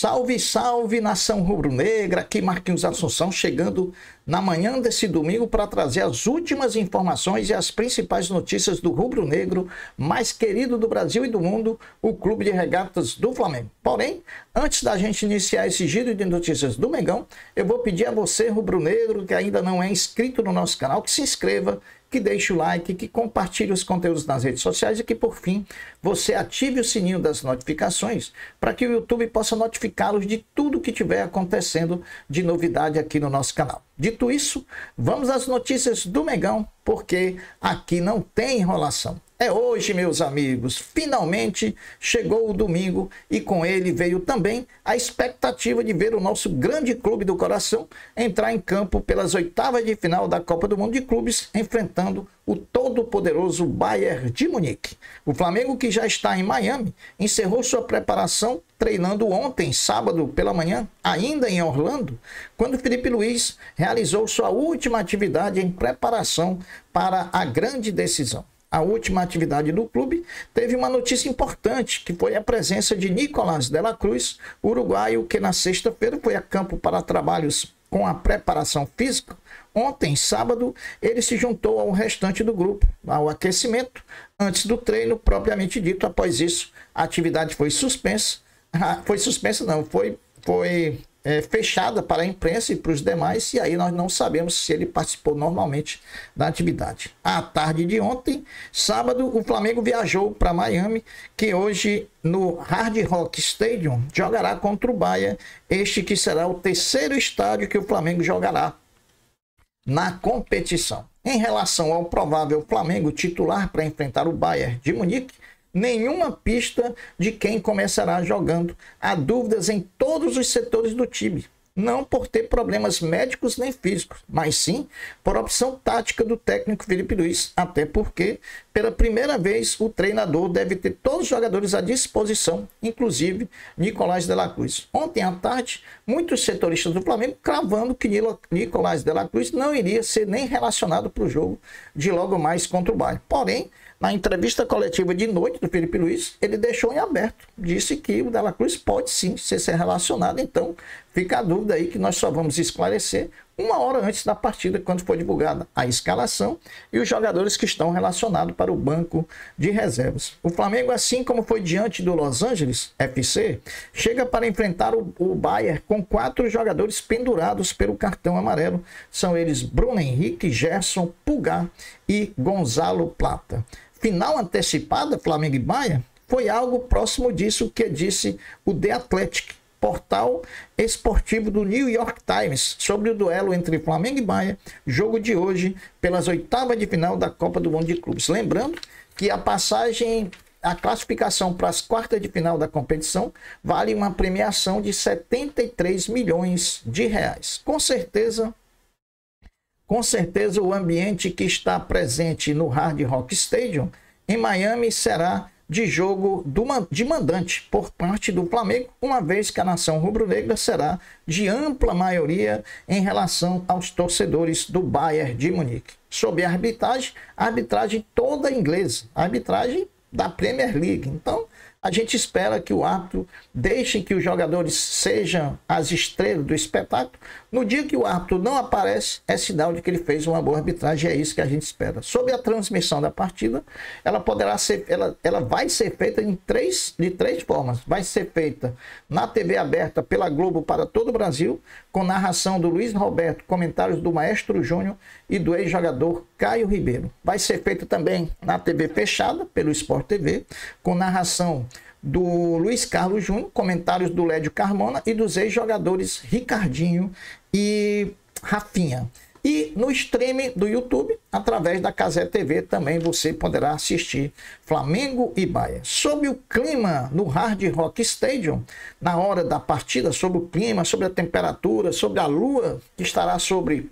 Salve, salve, nação rubro-negra, aqui Marquinhos Assunção chegando na manhã desse domingo para trazer as últimas informações e as principais notícias do rubro-negro mais querido do Brasil e do mundo, o Clube de Regatas do Flamengo. Porém, antes da gente iniciar esse giro de notícias do Mengão, eu vou pedir a você, rubro-negro, que ainda não é inscrito no nosso canal, que se inscreva, que deixe o like, que compartilhe os conteúdos nas redes sociais e que, por fim, você ative o sininho das notificações para que o YouTube possa notificá-los de tudo que estiver acontecendo de novidade aqui no nosso canal. Dito isso, vamos às notícias do Mengão, porque aqui não tem enrolação. É hoje, meus amigos, finalmente chegou o domingo e com ele veio também a expectativa de ver o nosso grande clube do coração entrar em campo pelas oitavas de final da Copa do Mundo de Clubes, enfrentando o todo-poderoso Bayern de Munique. O Flamengo, que já está em Miami, encerrou sua preparação treinando ontem, sábado pela manhã, ainda em Orlando, quando Felipe Luiz realizou sua última atividade em preparação para a grande decisão. A última atividade do clube teve uma notícia importante, que foi a presença de Nicolás de la Cruz, uruguaio, que na sexta-feira foi a campo para trabalhos com a preparação física. Ontem, sábado, ele se juntou ao restante do grupo, ao aquecimento, antes do treino propriamente dito. Após isso, a atividade foi suspensa. Foi fechada para a imprensa e para os demais, e aí nós não sabemos se ele participou normalmente da atividade. À tarde de ontem, sábado, o Flamengo viajou para Miami, que hoje no Hard Rock Stadium jogará contra o Bayern, este que será o terceiro estádio que o Flamengo jogará na competição. Em relação ao provável Flamengo titular para enfrentar o Bayern de Munique, nenhuma pista de quem começará jogando. Há dúvidas em todos os setores do time. Não por ter problemas médicos nem físicos, mas sim por opção tática do técnico Felipe Luiz. Até porque, pela primeira vez, o treinador deve ter todos os jogadores à disposição, inclusive Nicolás de la Cruz. Ontem à tarde, muitos setoristas do Flamengo cravando que Nicolás de la Cruz não iria ser nem relacionado para o jogo de logo mais contra o Bayern. Porém, na entrevista coletiva de noite do Felipe Luiz, ele deixou em aberto. Disse que o de la Cruz pode sim ser relacionado. Então, fica a dúvida aí que nós só vamos esclarecer uma hora antes da partida, quando for divulgada a escalação e os jogadores que estão relacionados para o banco de reservas. O Flamengo, assim como foi diante do Los Angeles FC, chega para enfrentar o Bayern com 4 jogadores pendurados pelo cartão amarelo. São eles Bruno Henrique, Gerson, Pulgar e Gonzalo Plata. Final antecipada, Flamengo e Bayern, foi algo próximo disso que disse o The Athletic, portal esportivo do New York Times, sobre o duelo entre Flamengo e Bayern, jogo de hoje pelas oitavas de final da Copa do Mundo de Clubes. Lembrando que a classificação para as quartas de final da competição vale uma premiação de 73 milhões de reais. Com certeza o ambiente que está presente no Hard Rock Stadium em Miami será de jogo de mandante por parte do Flamengo, uma vez que a nação rubro-negra será de ampla maioria em relação aos torcedores do Bayern de Munique. Sob a arbitragem toda inglesa, a arbitragem da Premier League. Então, a gente espera que o árbitro deixe que os jogadores sejam as estrelas do espetáculo. No dia que o árbitro não aparece, é sinal de que ele fez uma boa arbitragem, é isso que a gente espera. Sobre a transmissão da partida, ela vai ser feita de três formas. Vai ser feita na TV aberta pela Globo para todo o Brasil, com narração do Luiz Roberto, comentários do Maestro Júnior e do ex-jogador Caio Ribeiro. Vai ser feita também na TV fechada, pelo Sport TV, com narração do Luiz Carlos Júnior, comentários do Lédio Carmona e dos ex-jogadores Ricardinho e Rafinha. E no stream do YouTube, através da Cazé TV, também você poderá assistir Flamengo e Bayern. Sobre o clima no Hard Rock Stadium, na hora da partida, sobre o clima, sobre a temperatura, sobre a lua que estará sobre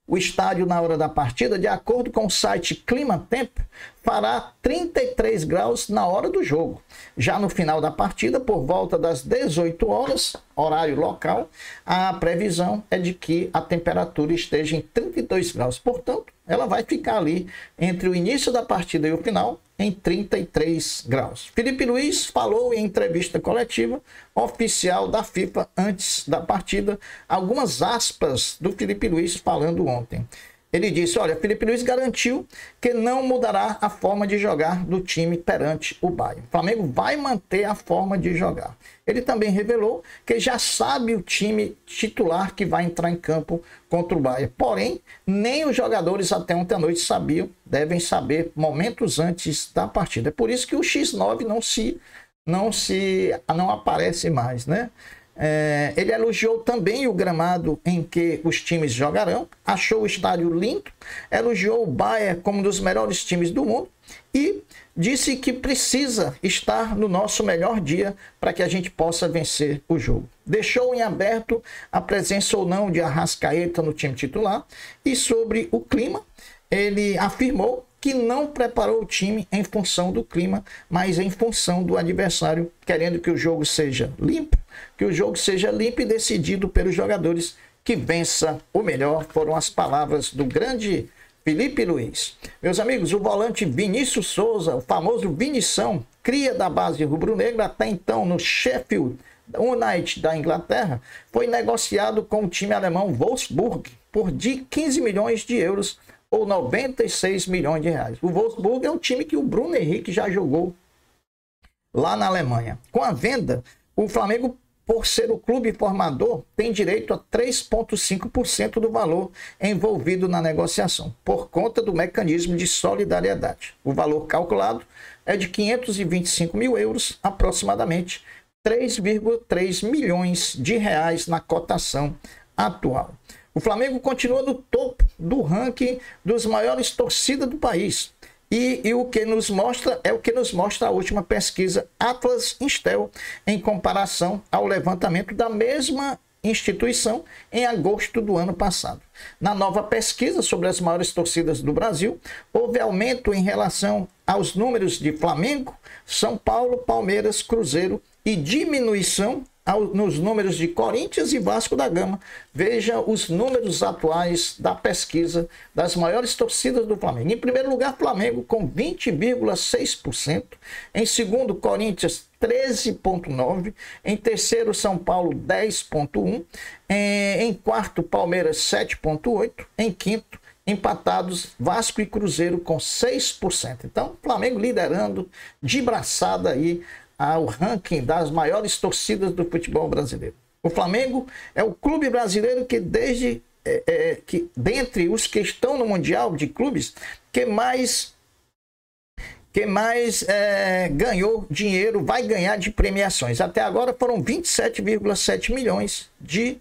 o estádio na hora da partida, de acordo com o site Clima Tempo, fará 33 graus na hora do jogo. Já no final da partida, por volta das 18 horas, horário local, a previsão é de que a temperatura esteja em 32 graus. Portanto, ela vai ficar ali entre o início da partida e o final em 33 graus. Felipe Luiz falou em entrevista coletiva oficial da FIFA antes da partida, algumas aspas do Felipe Luiz falando ontem. Ele disse, olha, Felipe Luiz garantiu que não mudará a forma de jogar do time perante o Bayern. O Flamengo vai manter a forma de jogar. Ele também revelou que já sabe o time titular que vai entrar em campo contra o Bayern. Porém, nem os jogadores até ontem à noite sabiam, devem saber momentos antes da partida. É por isso que o X9 não aparece mais, né? Ele elogiou também o gramado em que os times jogarão, achou o estádio lindo, elogiou o Bayern como um dos melhores times do mundo e disse que precisa estar no nosso melhor dia para que a gente possa vencer o jogo. Deixou em aberto a presença ou não de Arrascaeta no time titular e sobre o clima, ele afirmou que não preparou o time em função do clima, mas em função do adversário, querendo que o jogo seja limpo, e decidido pelos jogadores, que vença o melhor. Foram as palavras do grande Felipe Luiz. Meus amigos, o volante Vinícius Souza, o famoso Vinição, cria da base rubro-negra, até então no Sheffield United da Inglaterra, foi negociado com o time alemão Wolfsburg por 15 milhões de euros, ou 96 milhões de reais. O Wolfsburg é um time que o Bruno Henrique já jogou lá na Alemanha. Com a venda, o Flamengo, por ser o clube formador, tem direito a 3,5% do valor envolvido na negociação, por conta do mecanismo de solidariedade. O valor calculado é de 525 mil euros, aproximadamente 3,3 milhões de reais na cotação atual. O Flamengo continua no topo do ranking dos maiores torcidas do país. E o que nos mostra é o que nos mostra a última pesquisa Atlas Instel, em comparação ao levantamento da mesma instituição em agosto do ano passado. Na nova pesquisa sobre as maiores torcidas do Brasil, houve aumento em relação aos números de Flamengo, São Paulo, Palmeiras, Cruzeiro e diminuição nos números de Corinthians e Vasco da Gama. Veja os números atuais da pesquisa das maiores torcidas do Flamengo. Em primeiro lugar, Flamengo com 20,6%. Em segundo, Corinthians 13,9%. Em terceiro, São Paulo 10,1%. Em quarto, Palmeiras 7,8%. Em quinto, empatados Vasco e Cruzeiro com 6%. Então, Flamengo liderando de braçada aí ao ranking das maiores torcidas do futebol brasileiro. O Flamengo é o clube brasileiro que que dentre os que estão no Mundial de Clubes, que mais ganhou dinheiro, vai ganhar de premiações. Até agora foram 27,7 milhões de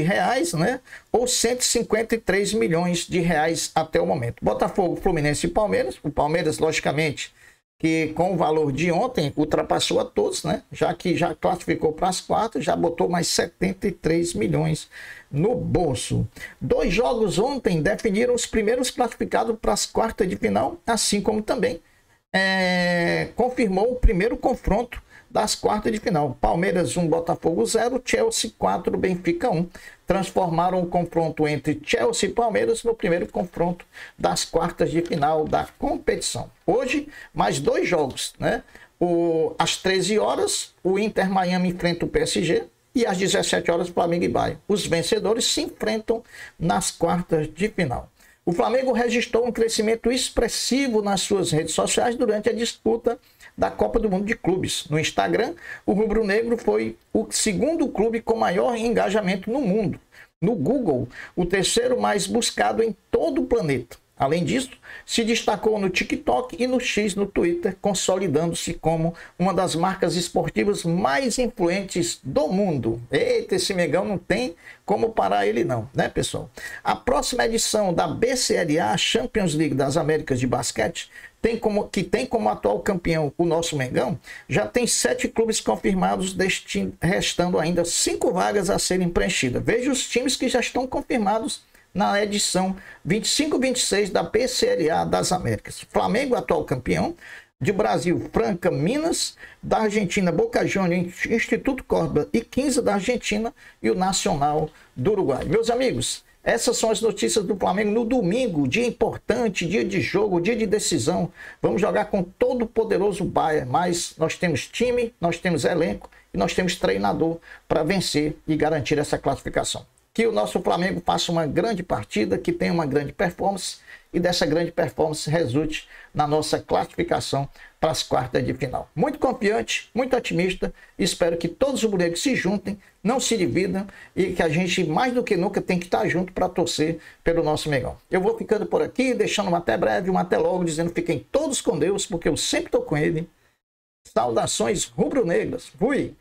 reais, né? Ou 153 milhões de reais até o momento. Botafogo, Fluminense e Palmeiras. O Palmeiras, logicamente, que com o valor de ontem ultrapassou a todos, né? Já que já classificou para as quartas, já botou mais 73 milhões no bolso. 2 jogos ontem definiram os primeiros classificados para as quartas de final, assim como também confirmou o primeiro confronto das quartas de final. Palmeiras 1, Botafogo 0, Chelsea 4, Benfica 1. Transformaram o confronto entre Chelsea e Palmeiras no primeiro confronto das quartas de final da competição. Hoje, mais 2 jogos, né? Às 13 horas, o Inter Miami enfrenta o PSG e às 17 horas, Flamengo e Bayern. Os vencedores se enfrentam nas quartas de final. O Flamengo registrou um crescimento expressivo nas suas redes sociais durante a disputa da Copa do Mundo de Clubes. No Instagram, o rubro-negro foi o segundo clube com maior engajamento no mundo. No Google, o terceiro mais buscado em todo o planeta. Além disso, se destacou no TikTok e no X no Twitter, consolidando-se como uma das marcas esportivas mais influentes do mundo. Eita, esse Mengão não tem como parar ele não, né, pessoal? A próxima edição da BCLA, Champions League das Américas de Basquete, tem como atual campeão o nosso Mengão, já tem 7 clubes confirmados, restando ainda 5 vagas a serem preenchidas. Veja os times que já estão confirmados na edição 25-26 da BCLA das Américas. Flamengo, atual campeão. De Brasil, Franca, Minas. Da Argentina, Boca Juniors, Instituto Córdoba e 15 da Argentina. E o Nacional do Uruguai. Meus amigos, Essas são as notícias do Flamengo no domingo, dia importante, dia de jogo, dia de decisão. Vamos jogar com todo o poderoso Bayern, mas nós temos time, nós temos elenco e nós temos treinador para vencer e garantir essa classificação. Que o nosso Flamengo faça uma grande partida, que tenha uma grande performance e dessa grande performance resulte na nossa classificação para as quartas de final. Muito confiante, muito otimista, espero que todos os rubro-negros se juntem, não se dividam e que a gente mais do que nunca tem que estar junto para torcer pelo nosso Mengão. Eu vou ficando por aqui, deixando um até breve, um até logo, dizendo fiquem todos com Deus, porque eu sempre estou com ele. Saudações rubro-negras. Fui!